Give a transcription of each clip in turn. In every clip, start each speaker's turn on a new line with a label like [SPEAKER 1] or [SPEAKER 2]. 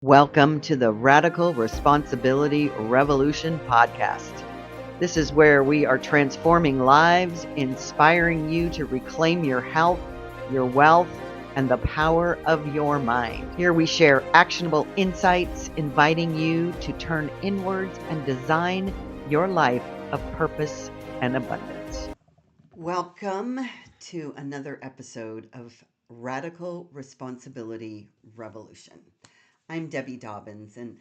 [SPEAKER 1] Welcome to the Radical Responsibility Revolution podcast. This is where we are transforming lives, inspiring you to reclaim your health, your wealth, and the power of your mind. Here we share actionable insights, inviting you to turn inwards and design your life of purpose and abundance. Welcome to another episode of Radical Responsibility Revolution. I'm Debbie Dobbins, and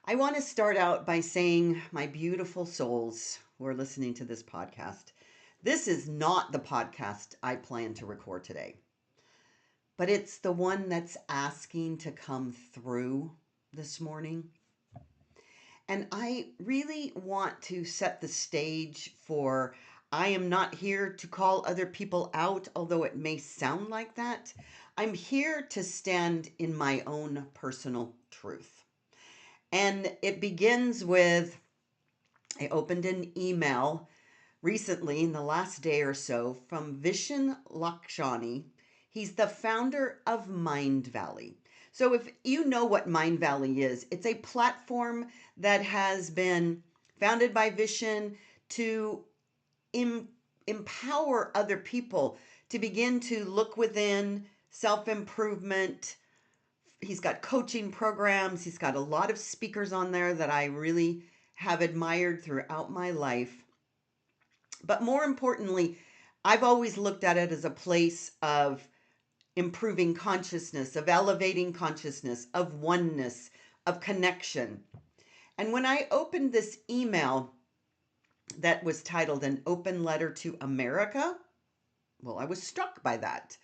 [SPEAKER 1] I want to start out by saying, my beautiful souls who are listening to this podcast, this is not the podcast I plan to record today, but it's the one that's asking to come through this morning. And I really want to set the stage for I am not here to call other people out, although it may sound like that. I'm here to stand in my own personal truth. And it begins with, I opened an email recently in the last day or so from Vishen Lakhiani. He's the founder of Mindvalley. So if you know what Mindvalley is, it's a platform that has been founded by Vishen to empower other people to begin to look within, self-improvement. He's got coaching programs. He's got a lot of speakers on there that I really have admired throughout my life. But more importantly, I've always looked at it as a place of improving consciousness, of elevating consciousness, of oneness, of connection. And when I opened this email that was titled An Open Letter to America, well, I was struck by that.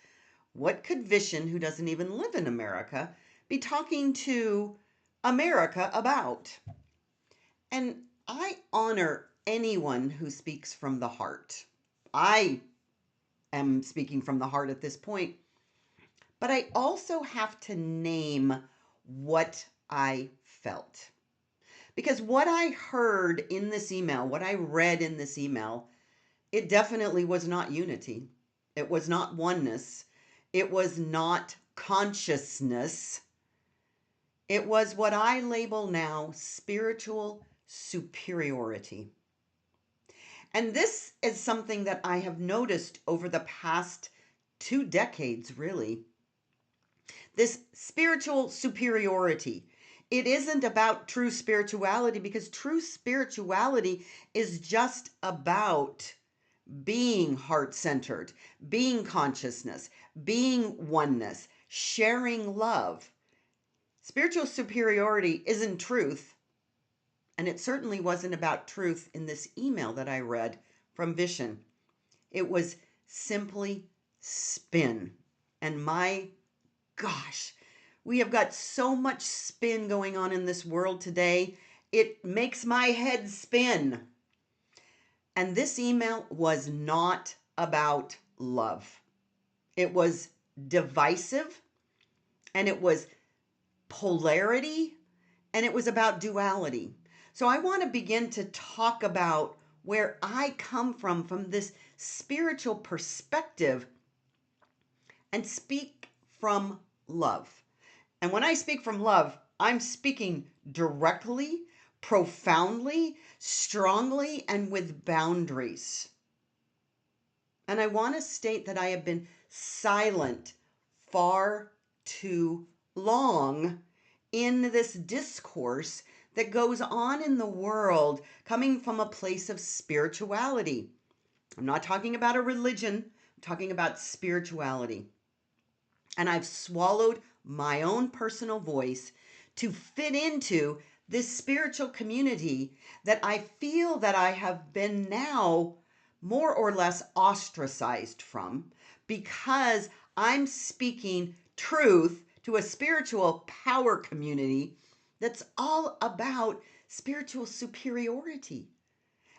[SPEAKER 1] What could Vishen, who doesn't even live in America, be talking to America about? And I honor anyone who speaks from the heart. I am speaking from the heart at this point, but I also have to name what I felt. Because what I heard in this email, what I read in this email, it definitely was not unity. It was not oneness. It was not consciousness. It was what I label now spiritual superiority. And this is something that I have noticed over the past 2 decades, really. This spiritual superiority. It isn't about true spirituality, because true spirituality is just about being heart-centered, being consciousness, being oneness, sharing love. Spiritual superiority isn't truth. And it certainly wasn't about truth in this email that I read from Vishen. It was simply spin. And my gosh, we have got so much spin going on in this world today. It makes my head spin. And this email was not about love. It was divisive, and it was polarity, and it was about duality. So I want to begin to talk about where I come from this spiritual perspective, and speak from love. And when I speak from love, I'm speaking directly, profoundly, strongly, and with boundaries. And I want to state that I have been silent far too long in this discourse that goes on in the world coming from a place of spirituality. I'm not talking about a religion, I'm talking about spirituality. And I've swallowed my own personal voice to fit into this spiritual community that I feel that I have been now more or less ostracized from, because I'm speaking truth to a spiritual power community that's all about spiritual superiority.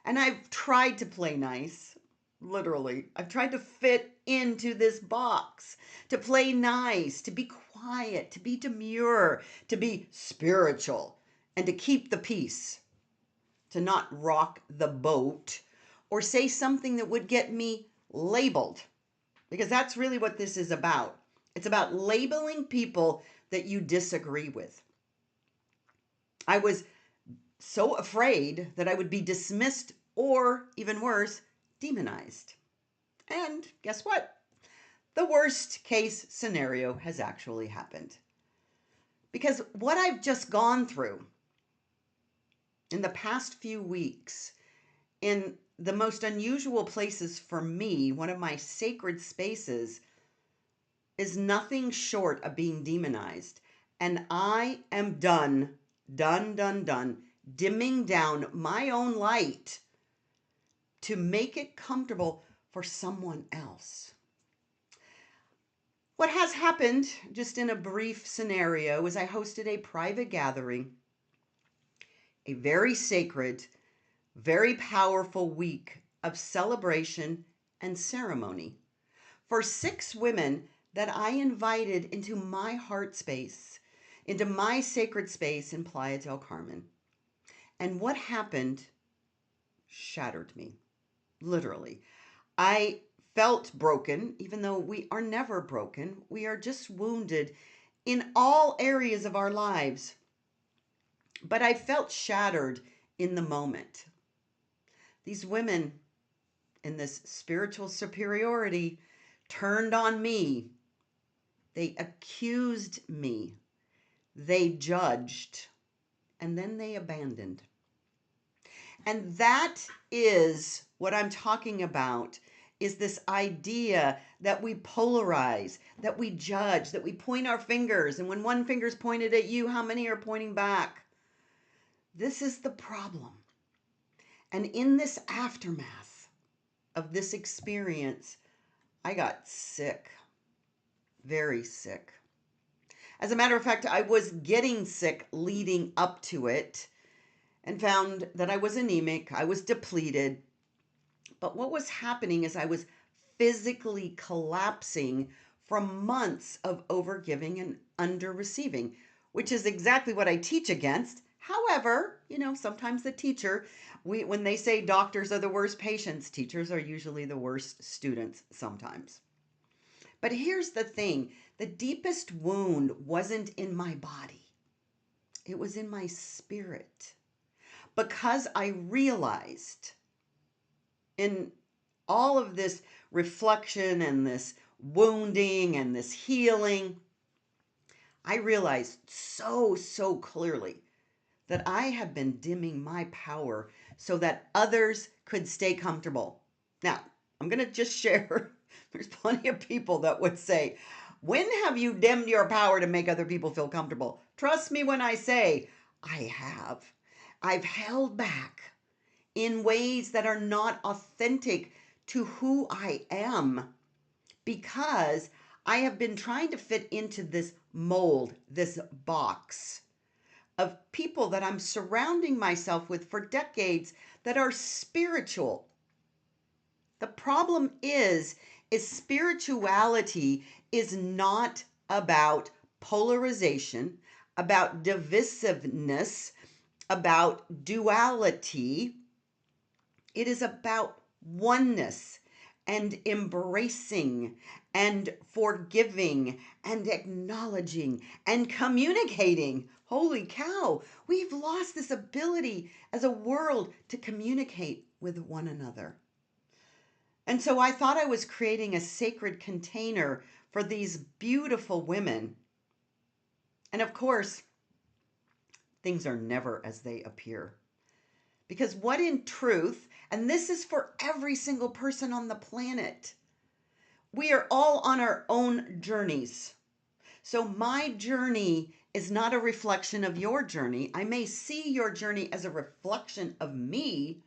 [SPEAKER 1] And I've tried to play nice, literally. I've tried to fit into this box, to play nice, to be quiet, to be demure, to be spiritual, and to keep the peace, to not rock the boat or say something that would get me labeled, because that's really what this is about. It's about labeling people that you disagree with. I was so afraid that I would be dismissed or, even worse, demonized. And guess what? The worst case scenario has actually happened. Because what I've just gone through in the past few weeks, in the most unusual places for me, one of my sacred spaces, is nothing short of being demonized. And I am done, dimming down my own light to make it comfortable for someone else. What has happened, just in a brief scenario, is I hosted a private gathering, a very sacred, very powerful week of celebration and ceremony for 6 women that I invited into my heart space, into my sacred space in Playa del Carmen. And what happened shattered me, literally. I felt broken, even though we are never broken. We are just wounded in all areas of our lives. But I felt shattered in the moment. These women in this spiritual superiority turned on me. They accused me. They judged. And then they abandoned. And that is what I'm talking about, is this idea that we polarize, that we judge, that we point our fingers. And when one finger's pointed at you, how many are pointing back? This is the problem. And in this aftermath of this experience, I got sick, very sick. As a matter of fact, I was getting sick leading up to it and found that I was anemic, I was depleted. But what was happening is I was physically collapsing from months of overgiving and under receiving, which is exactly what I teach against. However, sometimes the teacher, when they say doctors are the worst patients, teachers are usually the worst students sometimes. But here's the thing, the deepest wound wasn't in my body. It was in my spirit. Because I realized in all of this reflection and this wounding and this healing, I realized so clearly that I have been dimming my power so that others could stay comfortable. Now, I'm going to just share, there's plenty of people that would say, when have you dimmed your power to make other people feel comfortable? Trust me when I say, I have. I've held back in ways that are not authentic to who I am because I have been trying to fit into this mold, this box of people that I'm surrounding myself with for decades that are spiritual. The problem is spirituality is not about polarization, about divisiveness, about duality. It is about oneness and embracing and forgiving and acknowledging and communicating. Holy cow, we've lost this ability as a world to communicate with one another. And so I thought I was creating a sacred container for these beautiful women. And of course, things are never as they appear. Because what in truth, and this is for every single person on the planet, we are all on our own journeys. So my journey is not a reflection of your journey. I may see your journey as a reflection of me,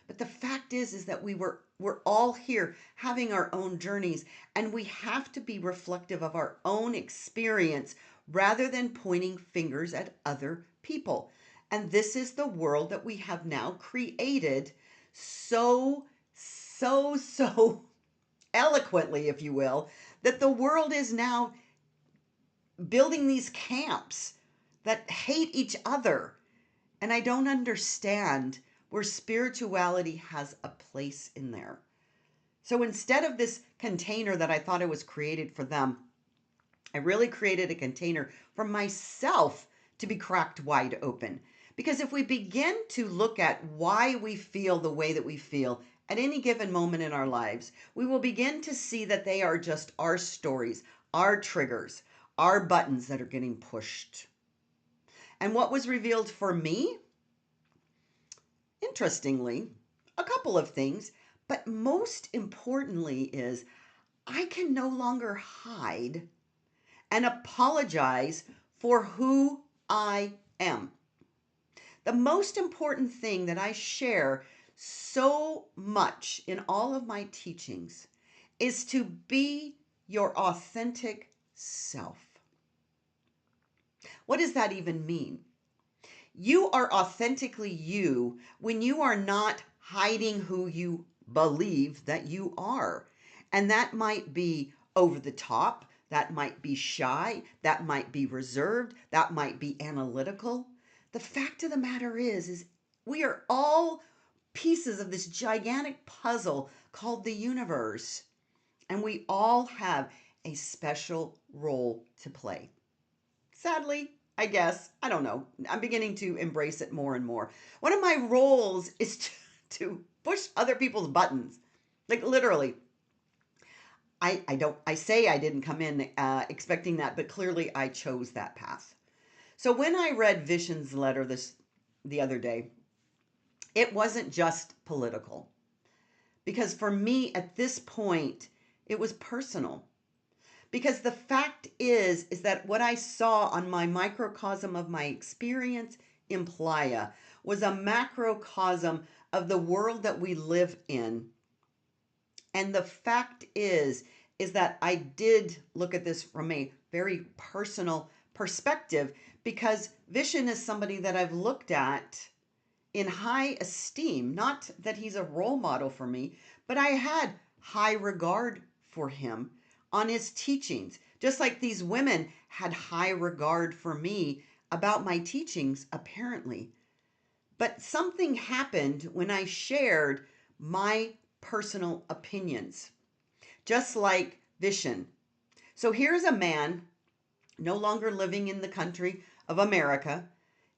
[SPEAKER 1] but the fact is that we're all here having our own journeys, and we have to be reflective of our own experience rather than pointing fingers at other people. And this is the world that we have now created so eloquently, if you will, that the world is now building these camps that hate each other. And I don't understand where spirituality has a place in there. So instead of this container that I thought it was created for them, I really created a container for myself to be cracked wide open. Because if we begin to look at why we feel the way that we feel at any given moment in our lives, we will begin to see that they are just our stories, our triggers, our buttons that are getting pushed. And what was revealed for me? Interestingly, a couple of things, but most importantly is I can no longer hide and apologize for who I am. The most important thing that I share so much in all of my teachings is to be your authentic self. What does that even mean? You are authentically you when you are not hiding who you believe that you are. And that might be over the top, that might be shy, that might be reserved, that might be analytical. The fact of the matter is we are all pieces of this gigantic puzzle called the universe. And we all have a special role to play. Sadly, I guess, I don't know. I'm beginning to embrace it more and more. One of my roles is to push other people's buttons. Like literally. I say I didn't come in expecting that, but clearly I chose that path. So when I read Vishen's letter the other day, it wasn't just political. Because for me at this point, it was personal. Because the fact is that what I saw on my microcosm of my experience in Playa was a macrocosm of the world that we live in. And the fact is that I did look at this from a very personal perspective because Vishen is somebody that I've looked at in high esteem. Not that he's a role model for me, but I had high regard for him on his teachings, just like these women had high regard for me about my teachings, apparently. But something happened when I shared my personal opinions, just like Vishen. So here's a man no longer living in the country of America,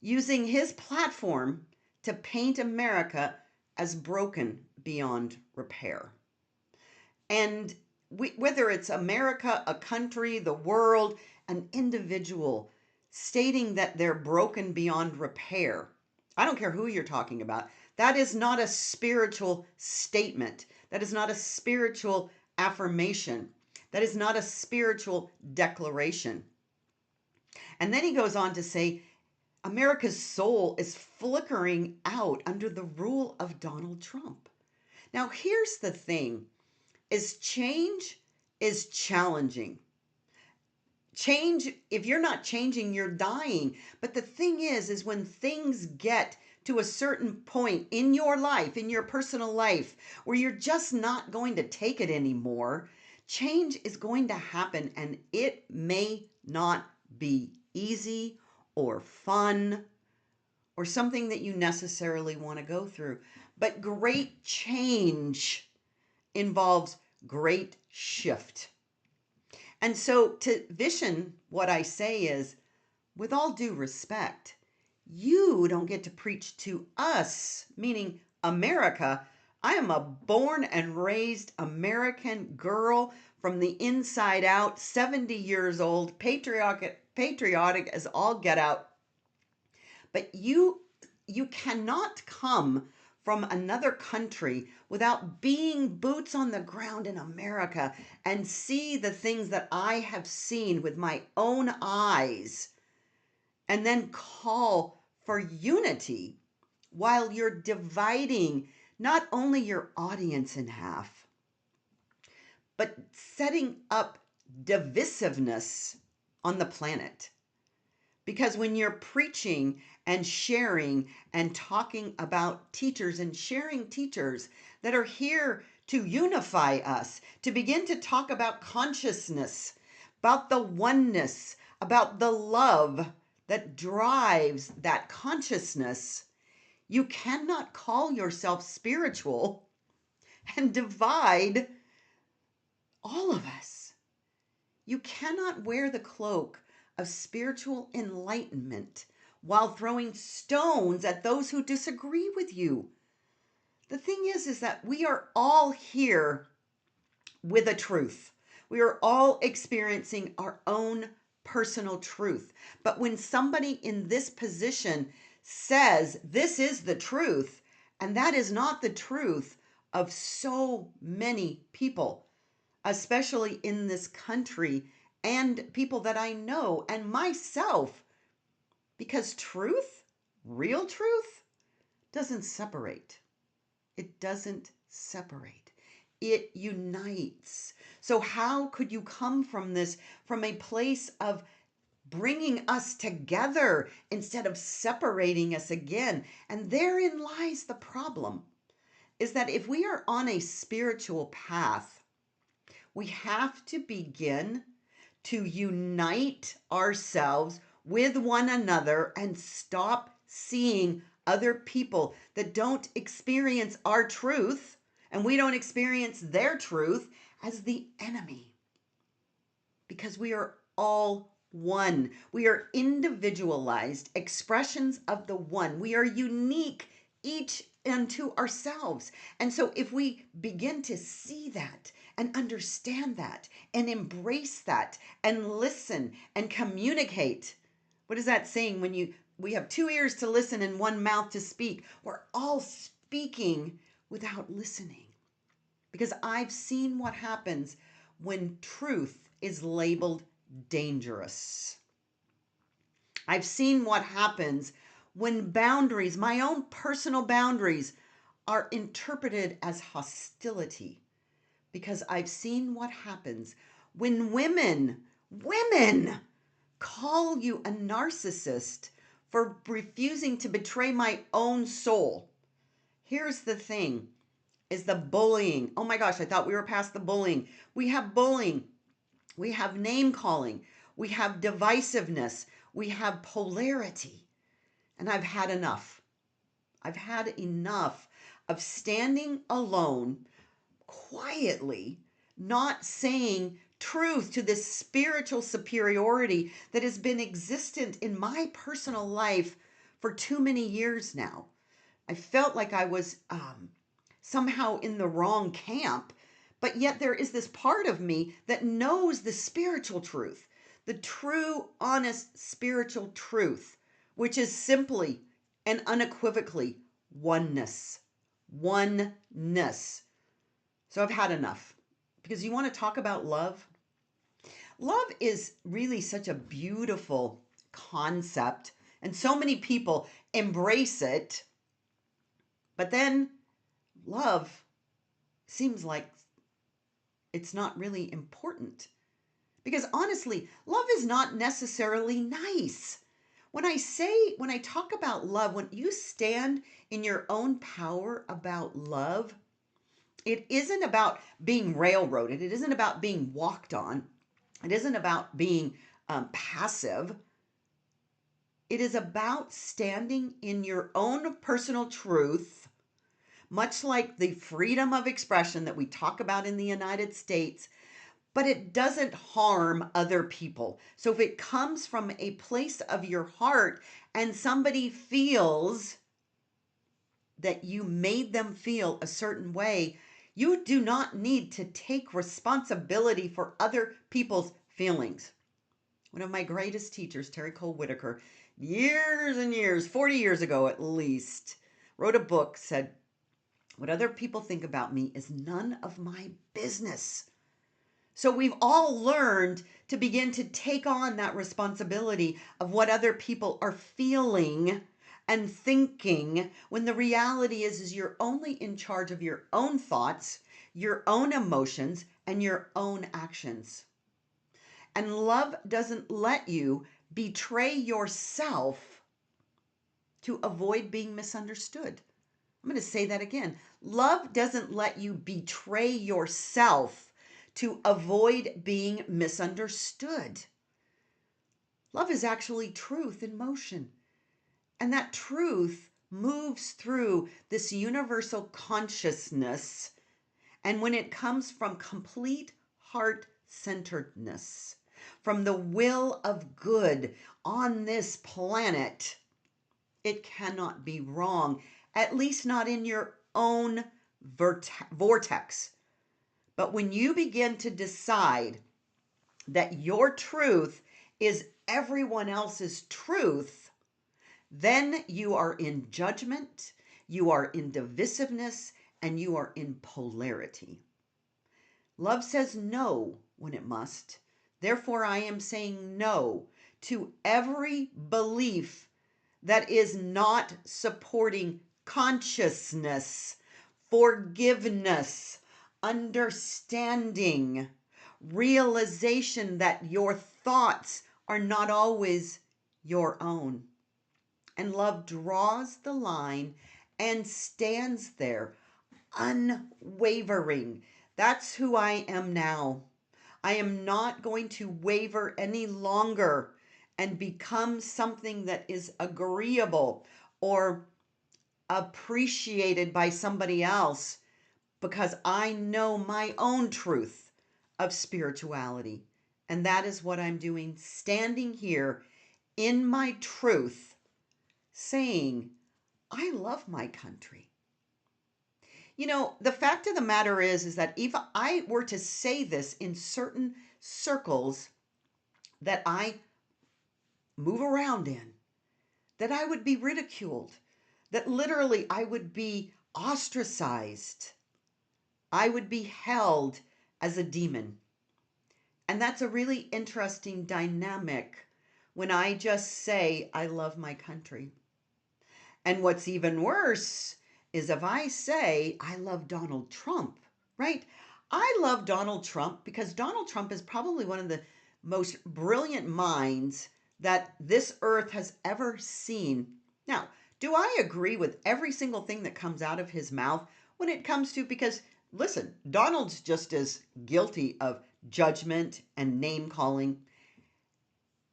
[SPEAKER 1] using his platform to paint America as broken beyond repair. And whether it's America, a country, the world, an individual stating that they're broken beyond repair, I don't care who you're talking about. That is not a spiritual statement. That is not a spiritual affirmation. That is not a spiritual declaration. And then he goes on to say, America's soul is flickering out under the rule of Donald Trump. Now, here's the thing, is change is challenging. Change, if you're not changing, you're dying. But the thing is when things get to a certain point in your life, in your personal life, where you're just not going to take it anymore, change is going to happen, and it may not be easy or fun or something that you necessarily want to go through. But great change involves great shift. And so to Vishen, what I say is, with all due respect, you don't get to preach to us, meaning America. I am a born and raised American girl from the inside out, 70 years old, patriotic as all get out. But you cannot come from another country without being boots on the ground in America and see the things that I have seen with my own eyes and then call for unity while you're dividing not only your audience in half, but setting up divisiveness on the planet. Because when you're preaching and sharing and talking about teachers and sharing teachers that are here to unify us, to begin to talk about consciousness, about the oneness, about the love that drives that consciousness, you cannot call yourself spiritual and divide all of us. You cannot wear the cloak of spiritual enlightenment while throwing stones at those who disagree with you. The thing is that we are all here with a truth. We are all experiencing our own personal truth. But when somebody in this position says this is the truth, and that is not the truth of so many people, especially in this country and people that I know and myself, because truth, real truth, doesn't separate. It doesn't separate. It unites. So how could you come from this, from a place of bringing us together instead of separating us again? And therein lies the problem, is that if we are on a spiritual path, we have to begin to unite ourselves with one another and stop seeing other people that don't experience our truth and we don't experience their truth as the enemy. Because we are all one. We are individualized expressions of the one. We are unique each unto ourselves. And so if we begin to see that and understand that and embrace that and listen and communicate, what is that saying when we have two ears to listen and one mouth to speak? We're all speaking without listening. Because I've seen what happens when truth is labeled dangerous. I've seen what happens when boundaries, my own personal boundaries, are interpreted as hostility. Because I've seen what happens when women call you a narcissist for refusing to betray my own soul. Here's the thing, is the bullying. Oh my gosh, I thought we were past the bullying. We have bullying. We have name calling. We have divisiveness. We have polarity. And I've had enough. I've had enough of standing alone, quietly, not saying truth to this spiritual superiority that has been existent in my personal life for too many years now. I felt like I was somehow in the wrong camp, but yet there is this part of me that knows the spiritual truth, the true, honest spiritual truth, which is simply and unequivocally oneness. Oneness. So I've had enough. Because you want to talk about love? Love is really such a beautiful concept, and so many people embrace it. But then love seems like it's not really important. Because honestly, love is not necessarily nice. When I talk about love, when you stand in your own power about love, it isn't about being railroaded. It isn't about being walked on. It isn't about being passive. It is about standing in your own personal truth, much like the freedom of expression that we talk about in the United States, but it doesn't harm other people. So if it comes from a place of your heart and somebody feels that you made them feel a certain way, you do not need to take responsibility for other people's feelings. One of my greatest teachers, Terry Cole Whitaker, years and years, 40 years ago at least, wrote a book, said, "What other people think about me is none of my business." So we've all learned to begin to take on that responsibility of what other people are feeling and thinking, when the reality is you're only in charge of your own thoughts, your own emotions, and your own actions. And love doesn't let you betray yourself to avoid being misunderstood. I'm going to say that again. Love doesn't let you betray yourself to avoid being misunderstood. Love is actually truth in motion. And that truth moves through this universal consciousness. And when it comes from complete heart-centeredness, from the will of good on this planet, It cannot be wrong, at least not in your own vortex. But when you begin to decide that your truth is everyone else's truth, then you are in judgment, you are in divisiveness, and you are in polarity. Love says no when it must. Therefore, I am saying no to every belief that is not supporting consciousness, forgiveness, understanding, realization that your thoughts are not always your own. And love draws the line and stands there unwavering. That's who I am now. I am not going to waver any longer and become something that is agreeable or appreciated by somebody else, because I know my own truth of spirituality. And that is what I'm doing, standing here in my truth, saying, I love my country. You know, the fact of the matter is that if I were to say this in certain circles that I move around in, that I would be ridiculed, that literally I would be ostracized, I would be held as a demon. And that's a really interesting dynamic when I just say, I love my country. And what's even worse is if I say, I love Donald Trump, right? I love Donald Trump because Donald Trump is probably one of the most brilliant minds that this earth has ever seen. Now, do I agree with every single thing that comes out of his mouth when it comes to, because listen, Donald's just as guilty of judgment and name calling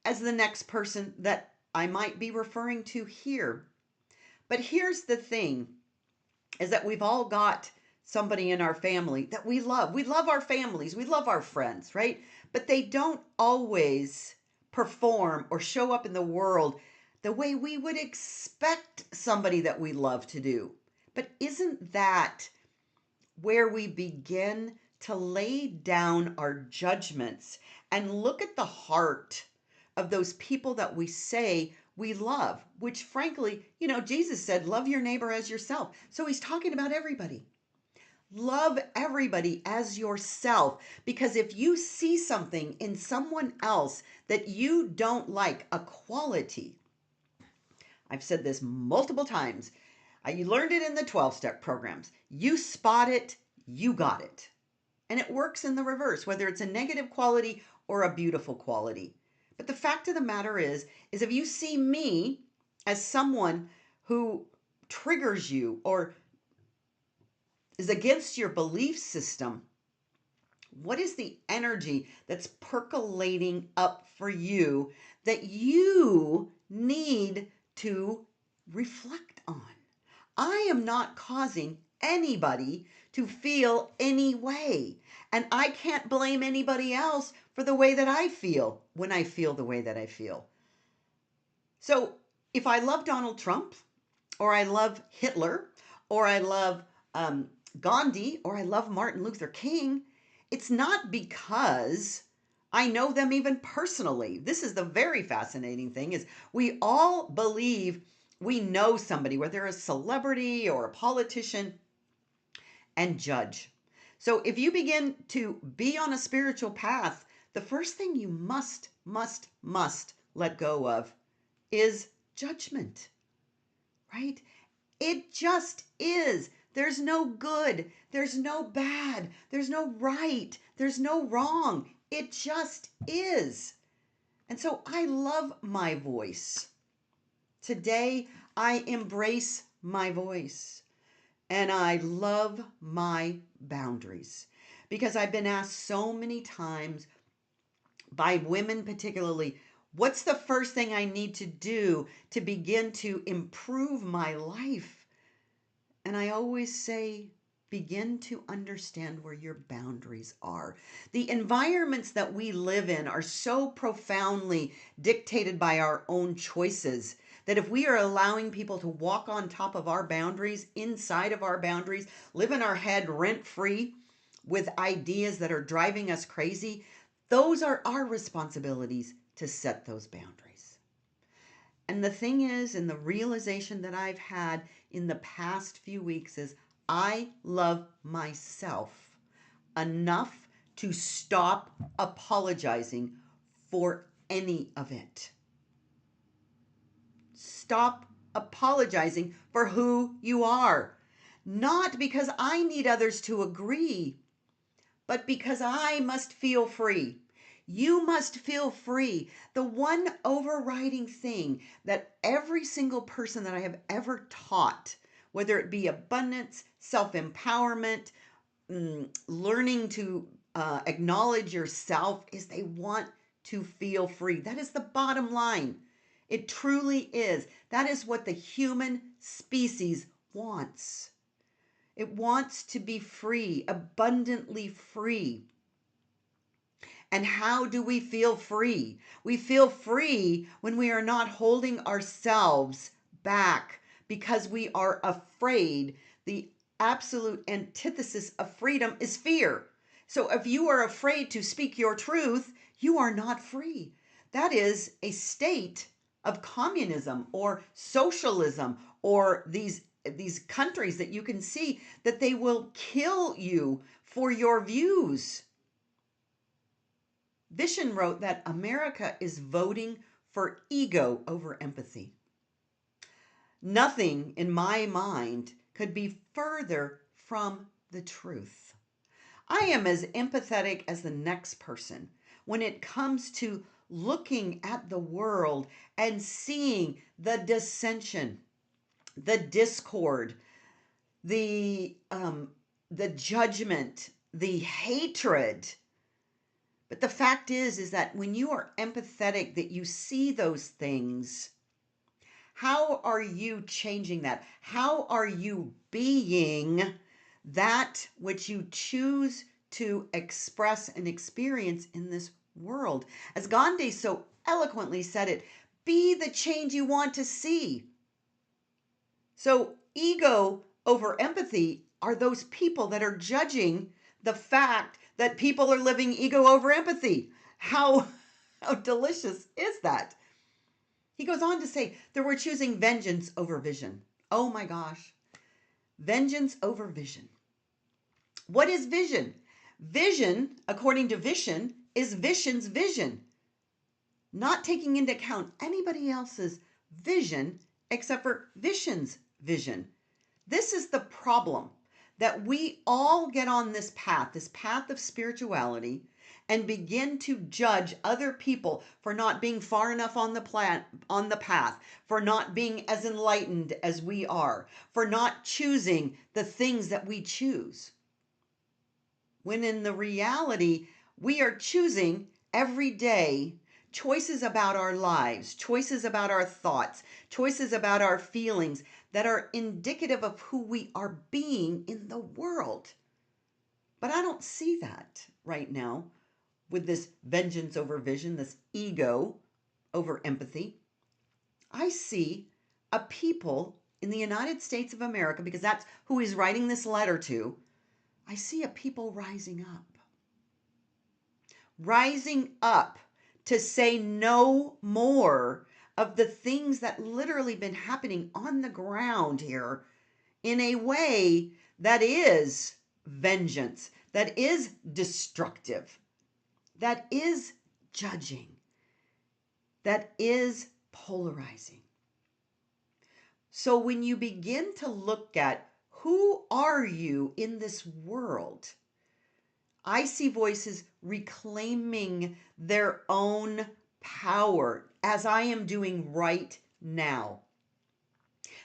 [SPEAKER 1] as the next person that I might be referring to here. But here's the thing, is that we've all got somebody in our family that we love. We love our families. We love our friends, right? But they don't always perform or show up in the world the way we would expect somebody that we love to do. But isn't that where we begin to lay down our judgments and look at the heart of those people that we say we love, which frankly, Jesus said, love your neighbor as yourself. So he's talking about everybody. Love everybody as yourself, because if you see something in someone else that you don't like, a quality, I've said this multiple times. You learned it in the 12-step programs. You spot it, you got it. And it works in the reverse, whether it's a negative quality or a beautiful quality. But the fact of the matter is if you see me as someone who triggers you or is against your belief system, what is the energy that's percolating up for you that you need to reflect on? I am not causing anybody to feel any way. And I can't blame anybody else for the way that I feel when I feel the way that I feel. So if I love Donald Trump, or I love Hitler, or I love Gandhi, or I love Martin Luther King, it's not because I know them even personally. This is the very fascinating thing, is we all believe we know somebody, whether they're a celebrity or a politician, and judge. So if you begin to be on a spiritual path, the first thing you must let go of is judgment, right? It just is. There's no good. There's no bad. There's no right. There's no wrong. It just is. And so I love my voice. Today, I embrace my voice. And I love my boundaries, because I've been asked so many times by women particularly, what's the first thing I need to do to begin to improve my life? And I always say, begin to understand where your boundaries are. The environments that we live in are so profoundly dictated by our own choices That if we are allowing people to walk on top of our boundaries, inside of our boundaries, live in our head rent free with ideas that are driving us crazy, those are our responsibilities to set those boundaries. And the thing is, and the realization that I've had in the past few weeks is I love myself enough to stop apologizing for any of it. Stop apologizing for who you are. Not because I need others to agree, but because I must feel free. You must feel free. The one overriding thing that every single person that I have ever taught, whether it be abundance, self-empowerment, learning to acknowledge yourself, is they want to feel free. That is the bottom line. It truly is. That is what the human species wants. It wants to be free, abundantly free. And how do we feel free? We feel free when we are not holding ourselves back because we are afraid. The absolute antithesis of freedom is fear. So if you are afraid to speak your truth, you are not free. That is a state of communism or socialism or these countries that you can see that they will kill you for your views. Vishen wrote that America is voting for ego over empathy. Nothing in my mind could be further from the truth. I am as empathetic as the next person when it comes to looking at the world and seeing the dissension, the discord, the judgment, the hatred. But the fact is that when you are empathetic, that you see those things, how are you changing that? How are you being that which you choose to express and experience in this world? As Gandhi so eloquently said it, be the change you want to see. So ego over empathy are those people that are judging the fact that people are living ego over empathy. How delicious is that? He goes on to say that we're choosing vengeance over vision. Oh my gosh. Vengeance over vision. What is vision? Vision, according to Vishen, is Vishen's vision. Not taking into account anybody else's vision except for Vishen's vision. This is the problem, that we all get on this path of spirituality, and begin to judge other people for not being far enough on the path, for not being as enlightened as we are, for not choosing the things that we choose. When in the reality, we are choosing every day choices about our lives, choices about our thoughts, choices about our feelings that are indicative of who we are being in the world. But I don't see that right now with this vengeance over vision, this ego over empathy. I see a people in the United States of America, because that's who he's writing this letter to. I see a people rising up to say no more of the things that literally been happening on the ground here in a way that is vengeance, that is destructive, that is judging, that is polarizing. So when you begin to look at who are you in this world, I see voices reclaiming their own power, as I am doing right now.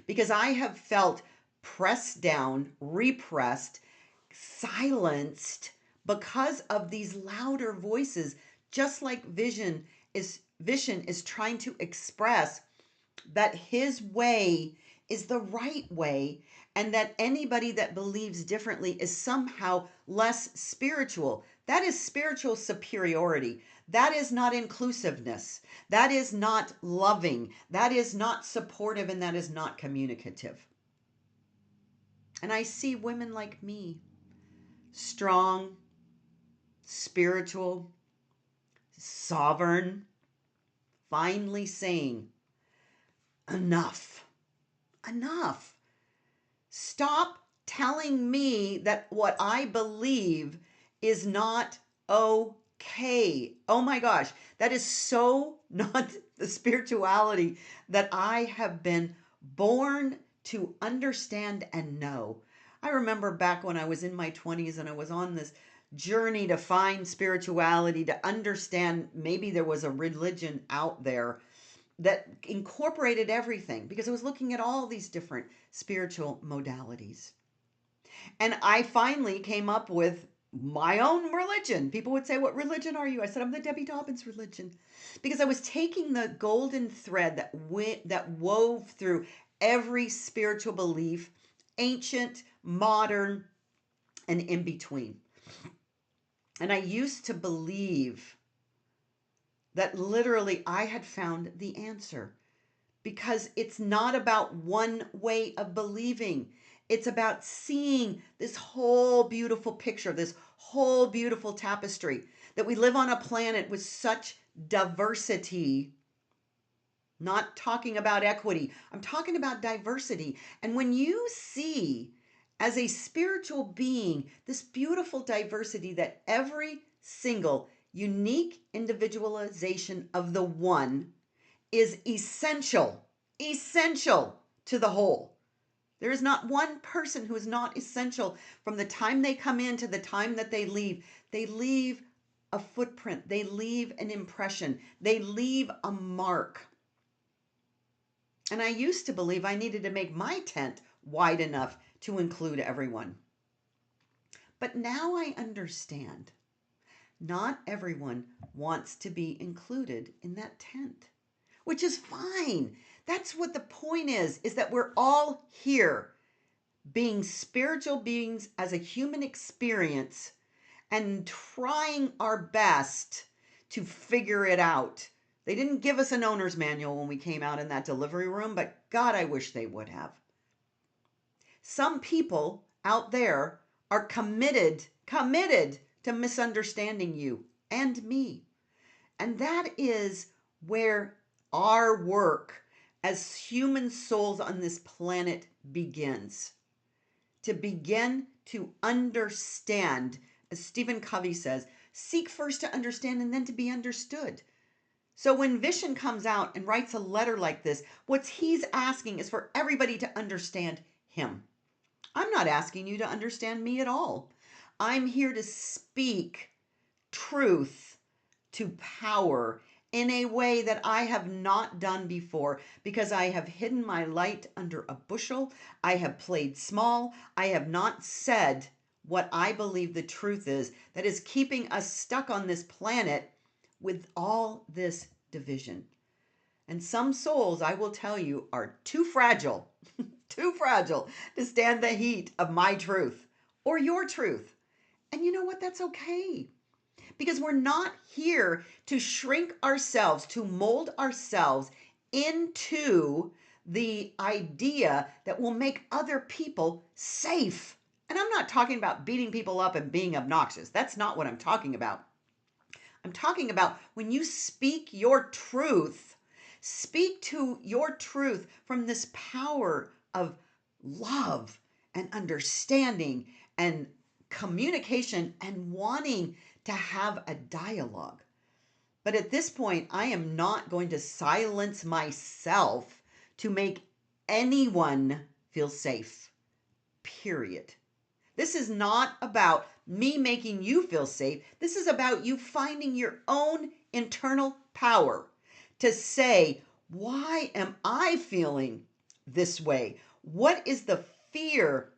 [SPEAKER 1] Because I have felt pressed down, repressed, silenced because of these louder voices, just like Vishen is trying to express that his way is the right way, and that anybody that believes differently is somehow less spiritual. That is spiritual superiority. That is not inclusiveness. That is not loving. That is not supportive, and that is not communicative. And I see women like me, strong, spiritual, sovereign, finally saying, enough, enough. Stop telling me that what I believe is not okay. Oh my gosh, that is so not the spirituality that I have been born to understand and know. I remember back when I was in my 20s and I was on this journey to find spirituality, to understand maybe there was a religion out there that incorporated everything, because I was looking at all these different spiritual modalities. And I finally came up with my own religion. People would say, "What religion are you?" I said, "I'm the Debbie Dobbins religion." Because I was taking the golden thread that wove through every spiritual belief, ancient, modern, and in between. And I used to believe that literally I had found the answer, because it's not about one way of believing. It's about seeing this whole beautiful picture, this whole beautiful tapestry, that we live on a planet with such diversity. Not talking about equity, I'm talking about diversity. And when you see, as a spiritual being, this beautiful diversity, that every single unique individualization of the one is essential to the whole. There is not one person who is not essential. From the time they come in to the time that they leave a footprint, they leave an impression, they leave a mark. And I used to believe I needed to make my tent wide enough to include everyone. But now I understand, not everyone wants to be included in that tent, which is fine. That's what the point is that we're all here being spiritual beings as a human experience and trying our best to figure it out. They didn't give us an owner's manual when we came out in that delivery room, but God, I wish they would have. Some people out there are committed to misunderstanding you and me. And that is where our work as human souls on this planet begins. To begin to understand, as Stephen Covey says, seek first to understand and then to be understood. So when Vishen comes out and writes a letter like this, what he's asking is for everybody to understand him. I'm not asking you to understand me at all. I'm here to speak truth to power in a way that I have not done before, because I have hidden my light under a bushel. I have played small. I have not said what I believe the truth is that is keeping us stuck on this planet with all this division. And some souls, I will tell you, are too fragile, too fragile to stand the heat of my truth or your truth. And you know what? That's okay. Because we're not here to shrink ourselves, to mold ourselves into the idea that will make other people safe. And I'm not talking about beating people up and being obnoxious. That's not what I'm talking about. I'm talking about when you speak your truth, speak to your truth from this power of love and understanding and communication and wanting to have a dialogue. But at this point, I am not going to silence myself to make anyone feel safe, period. This is not about me making you feel safe. This is about you finding your own internal power to say, why am I feeling this way? What is the fear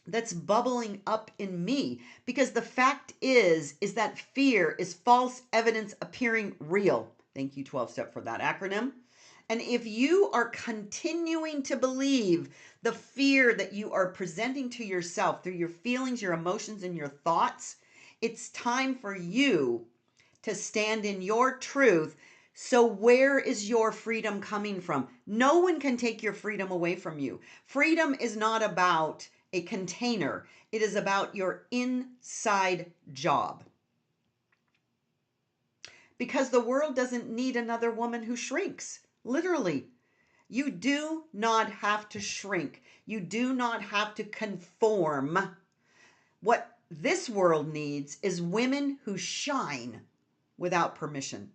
[SPEAKER 1] that's bubbling up in me? Because the fact is that fear is false evidence appearing real. Thank you, 12-step, for that acronym. And if you are continuing to believe the fear that you are presenting to yourself through your feelings, your emotions, and your thoughts, It's time for you to stand in your truth. So, where is your freedom coming from? No one can take your freedom away from you. Freedom is not about a container, it is about your inside job. Because the world doesn't need another woman who shrinks, literally. You do not have to shrink, you do not have to conform. What this world needs is women who shine without permission.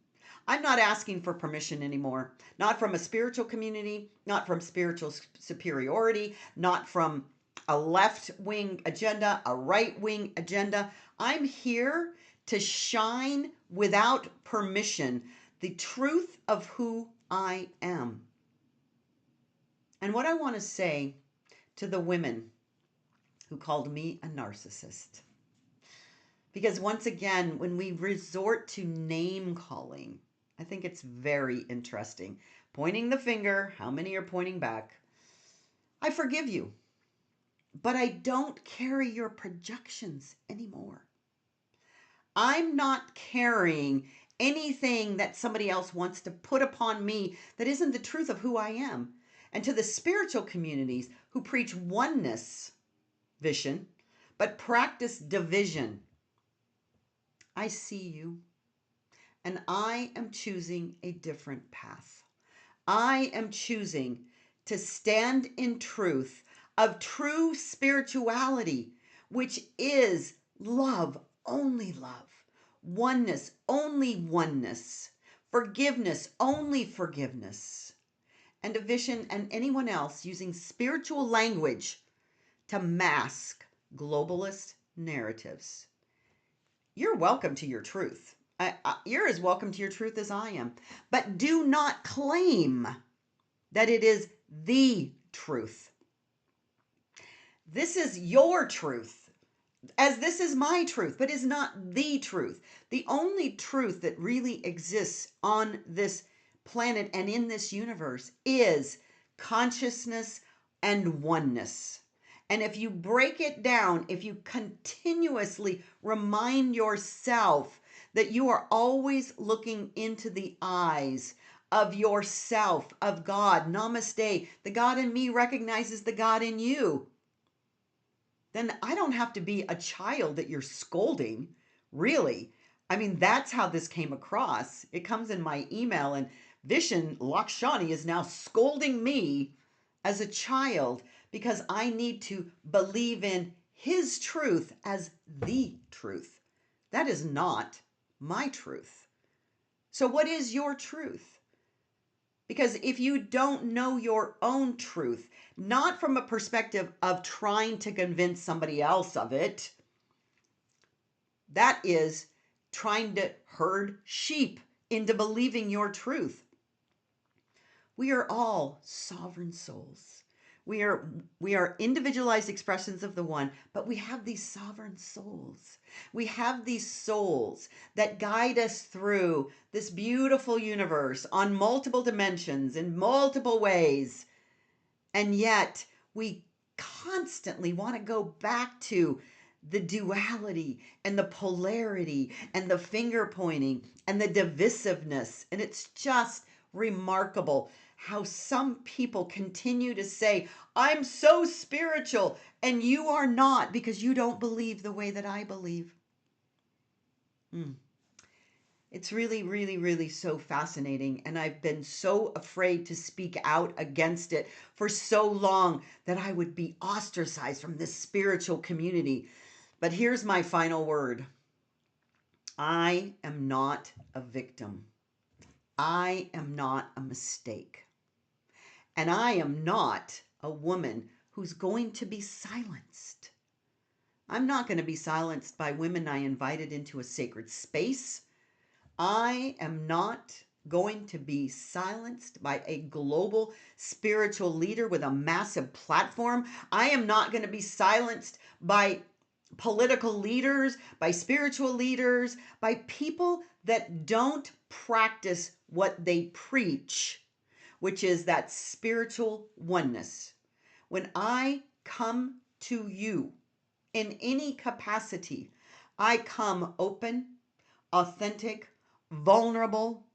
[SPEAKER 1] I'm not asking for permission anymore. Not from a spiritual community, not from spiritual superiority, not from a left wing agenda, a right wing agenda. I'm here to shine without permission the truth of who I am. And what I want to say to the women who called me a narcissist, because once again, when we resort to name calling, I think it's very interesting. Pointing the finger, how many are pointing back? I forgive you, but I don't carry your projections anymore. I'm not carrying anything that somebody else wants to put upon me that isn't the truth of who I am. And to the spiritual communities who preach oneness, Vishen, but practice division, I see you, and I am choosing a different path. I am choosing to stand in truth of true spirituality, which is love, only love, oneness, only oneness, forgiveness, only forgiveness. And a Vishen and anyone else using spiritual language to mask globalist narratives. You're welcome to your truth. You're as welcome to your truth as I am. But do not claim that it is the truth. This is your truth, as this is my truth, but is not the truth. The only truth that really exists on this planet and in this universe is consciousness and oneness. And if you break it down, if you continuously remind yourself that you are always looking into the eyes of yourself, of God, namaste, the God in me recognizes the God in you, then I don't have to be a child that you're scolding, really. I mean, that's how this came across. It comes in my email, and Vishen Lakhiani is now scolding me as a child because I need to believe in his truth as the truth. That is not my truth. So what is your truth? Because if you don't know your own truth, not from a perspective of trying to convince somebody else of it, that is trying to herd sheep into believing your truth. We are all sovereign souls. We are individualized expressions of the one, but we have these sovereign souls. We have these souls that guide us through this beautiful universe on multiple dimensions in multiple ways. And yet we constantly want to go back to the duality and the polarity and the finger pointing and the divisiveness. And it's just remarkable how some people continue to say, I'm so spiritual, and you are not because you don't believe the way that I believe. It's really, really, really so fascinating. And I've been so afraid to speak out against it for so long that I would be ostracized from this spiritual community. But here's my final word. I am not a victim. I am not a mistake. And I am not a woman who's going to be silenced. I'm not going to be silenced by women I invited into a sacred space. I am not going to be silenced by a global spiritual leader with a massive platform. I am not going to be silenced by political leaders, by spiritual leaders, by people that don't practice what they preach, which is that spiritual oneness. When I come to you in any capacity, I come open, authentic, vulnerable,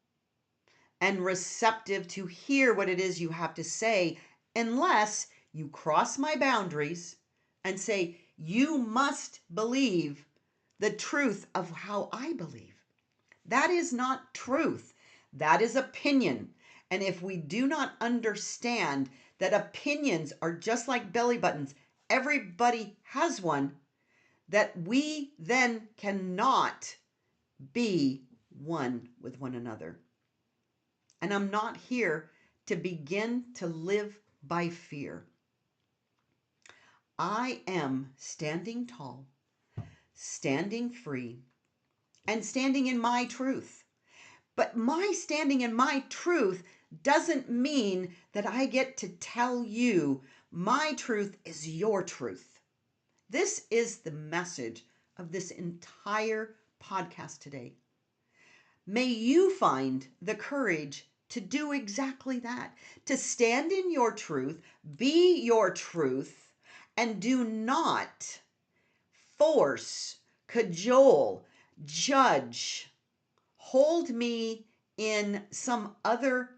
[SPEAKER 1] and receptive to hear what it is you have to say, unless you cross my boundaries and say, you must believe the truth of how I believe. That is not truth. That is opinion. And if we do not understand that opinions are just like belly buttons, everybody has one, that we then cannot be one with one another. And I'm not here to begin to live by fear. I am standing tall, standing free, and standing in my truth. But my standing in my truth doesn't mean that I get to tell you my truth is your truth. This is the message of this entire podcast today. May you find the courage to do exactly that, to stand in your truth, be your truth, and do not force, cajole, judge, hold me in some other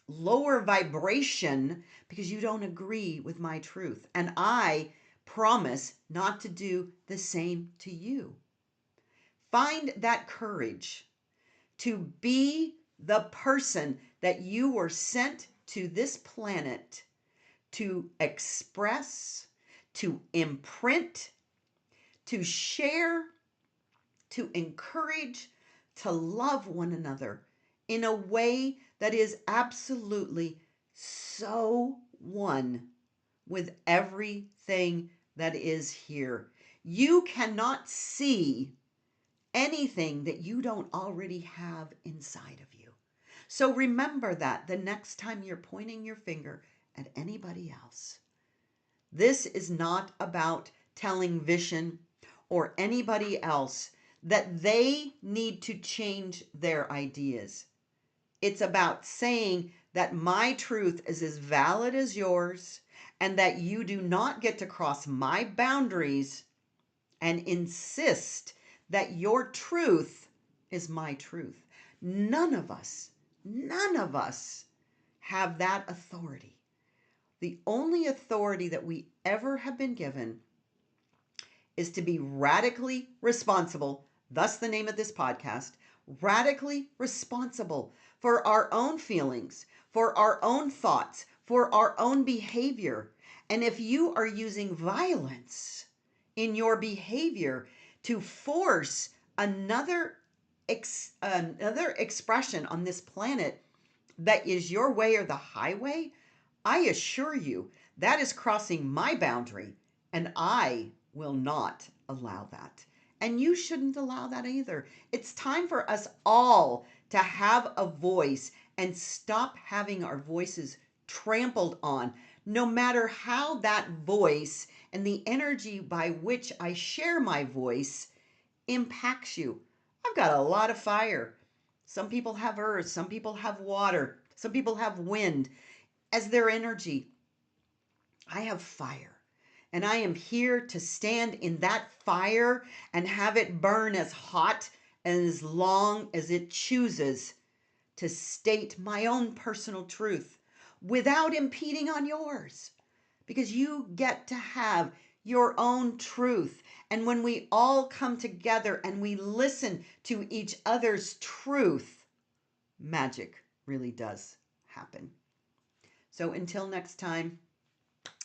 [SPEAKER 1] lower vibration because you don't agree with my truth. And I promise not to do the same to you. Find that courage to be the person that you were sent to this planet to express, to imprint, to share, to encourage, to love one another in a way that is absolutely so one with everything that is here. You cannot see anything that you don't already have inside of you. So remember that the next time you're pointing your finger at anybody else. This is not about telling Vishen or anybody else that they need to change their ideas. It's about saying that my truth is as valid as yours and that you do not get to cross my boundaries and insist that your truth is my truth. None of us have that authority. The only authority that we ever have been given is to be radically responsible, thus the name of this podcast, radically responsible for our own feelings, for our own thoughts, for our own behavior. And if you are using violence in your behavior to force another expression on this planet that is your way or the highway, I assure you that is crossing my boundary, and I will not allow that. And you shouldn't allow that either. It's time for us all to have a voice and stop having our voices trampled on, no matter how that voice and the energy by which I share my voice impacts you. I've got a lot of fire. Some people have earth, some people have water, some people have wind as their energy. I have fire. And I am here to stand in that fire and have it burn as hot and as long as it chooses to state my own personal truth without impeding on yours. Because you get to have your own truth. And when we all come together and we listen to each other's truth, magic really does happen. So until next time,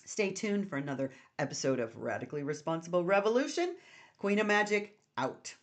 [SPEAKER 1] stay tuned for another episode of Radically Responsible Revolution. Queen of Magic, out.